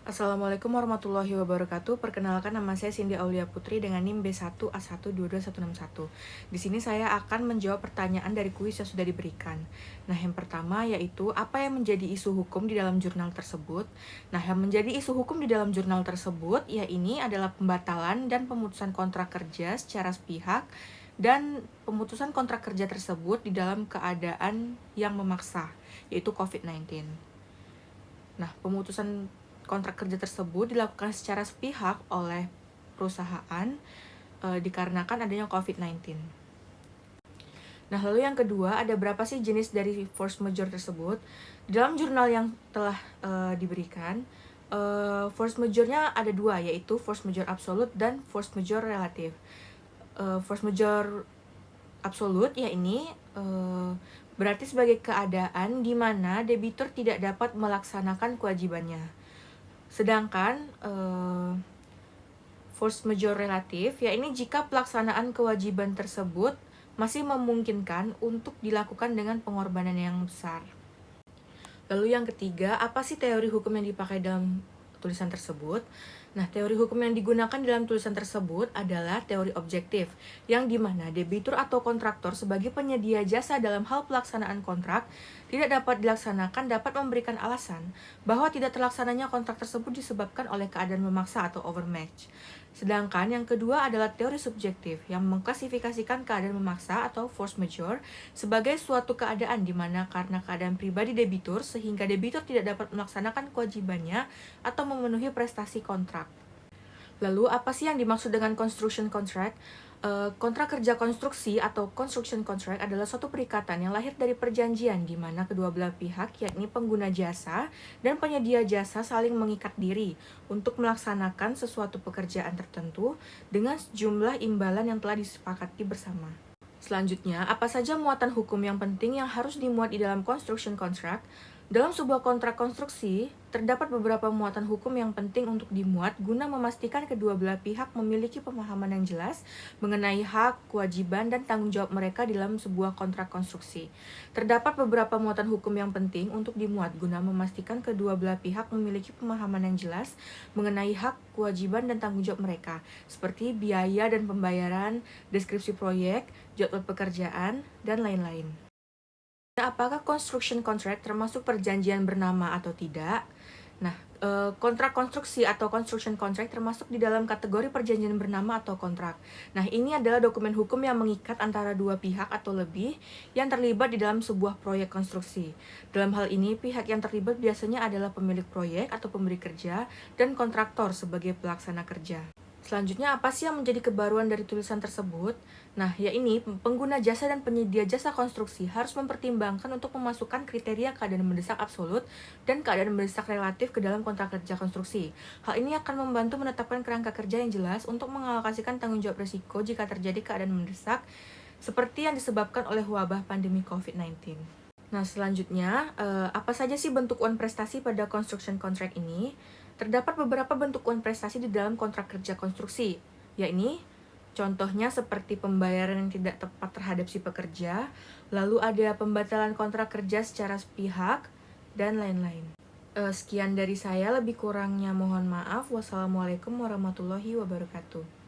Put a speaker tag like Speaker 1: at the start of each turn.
Speaker 1: Assalamualaikum warahmatullahi wabarakatuh. Perkenalkan, nama saya Cindy Aulia Putri dengan NIM B1A122161. Di sini saya akan menjawab pertanyaan dari kuis yang sudah diberikan. Nah, yang pertama yaitu apa yang menjadi isu hukum di dalam jurnal tersebut? Nah, yang menjadi isu hukum di dalam jurnal tersebut ya ini adalah pembatalan dan pemutusan kontrak kerja secara sepihak dan pemutusan kontrak kerja tersebut di dalam keadaan yang memaksa, yaitu COVID-19. Nah, pemutusan kontrak kerja tersebut dilakukan secara sepihak oleh perusahaan dikarenakan adanya COVID-19. Nah, lalu yang kedua, ada berapa sih jenis dari force majeure tersebut? Di dalam jurnal yang telah diberikan, force majeure-nya ada dua, yaitu force majeure absolut dan force majeure relatif. Force majeure absolut ya ini berarti sebagai keadaan di mana debitur tidak dapat melaksanakan kewajibannya. Sedangkan force majeure relatif ya ini jika pelaksanaan kewajiban tersebut masih memungkinkan untuk dilakukan dengan pengorbanan yang besar. Lalu yang ketiga, apa sih teori hukum yang dipakai dalam tulisan tersebut? Nah, teori hukum yang digunakan dalam tulisan tersebut adalah teori objektif, yang dimana debitur atau kontraktor sebagai penyedia jasa dalam hal pelaksanaan kontrak tidak dapat dilaksanakan dapat memberikan alasan bahwa tidak terlaksananya kontrak tersebut disebabkan oleh keadaan memaksa atau overmatch. Sedangkan yang kedua adalah teori subjektif yang mengklasifikasikan keadaan memaksa atau force majeure sebagai suatu keadaan di mana karena keadaan pribadi debitur sehingga debitur tidak dapat melaksanakan kewajibannya atau memenuhi prestasi kontrak. Lalu apa sih yang dimaksud dengan construction contract? Kontrak kerja konstruksi atau construction contract adalah suatu perikatan yang lahir dari perjanjian di mana kedua belah pihak, yakni pengguna jasa dan penyedia jasa, saling mengikat diri untuk melaksanakan sesuatu pekerjaan tertentu dengan sejumlah imbalan yang telah disepakati bersama. Selanjutnya, apa saja muatan hukum yang penting yang harus dimuat di dalam construction contract? Dalam sebuah kontrak konstruksi, terdapat beberapa muatan hukum yang penting untuk dimuat guna memastikan kedua belah pihak memiliki pemahaman yang jelas mengenai hak, kewajiban, dan tanggung jawab mereka dalam sebuah kontrak konstruksi. Terdapat beberapa muatan hukum yang penting untuk dimuat guna memastikan kedua belah pihak memiliki pemahaman yang jelas mengenai hak, kewajiban, dan tanggung jawab mereka, seperti biaya dan pembayaran, deskripsi proyek, jadwal pekerjaan, dan lain-lain. Nah, apakah construction contract termasuk perjanjian bernama atau tidak? Nah, kontrak konstruksi atau construction contract termasuk di dalam kategori perjanjian bernama atau kontrak. Nah, ini adalah dokumen hukum yang mengikat antara dua pihak atau lebih yang terlibat di dalam sebuah proyek konstruksi. Dalam hal ini, pihak yang terlibat biasanya adalah pemilik proyek atau pemberi kerja dan kontraktor sebagai pelaksana kerja. Selanjutnya, apa sih yang menjadi kebaruan dari tulisan tersebut? Nah, ya ini, pengguna jasa dan penyedia jasa konstruksi harus mempertimbangkan untuk memasukkan kriteria keadaan mendesak absolut dan keadaan mendesak relatif ke dalam kontrak kerja konstruksi. Hal ini akan membantu menetapkan kerangka kerja yang jelas untuk mengalokasikan tanggung jawab risiko jika terjadi keadaan mendesak seperti yang disebabkan oleh wabah pandemi COVID-19. Nah, selanjutnya, apa saja sih bentuk uang prestasi pada construction contract ini? Terdapat beberapa bentuk uang prestasi di dalam kontrak kerja konstruksi, yakni contohnya seperti pembayaran yang tidak tepat terhadap si pekerja, lalu ada pembatalan kontrak kerja secara sepihak, dan lain-lain. Sekian dari saya, lebih kurangnya mohon maaf. Wassalamualaikum warahmatullahi wabarakatuh.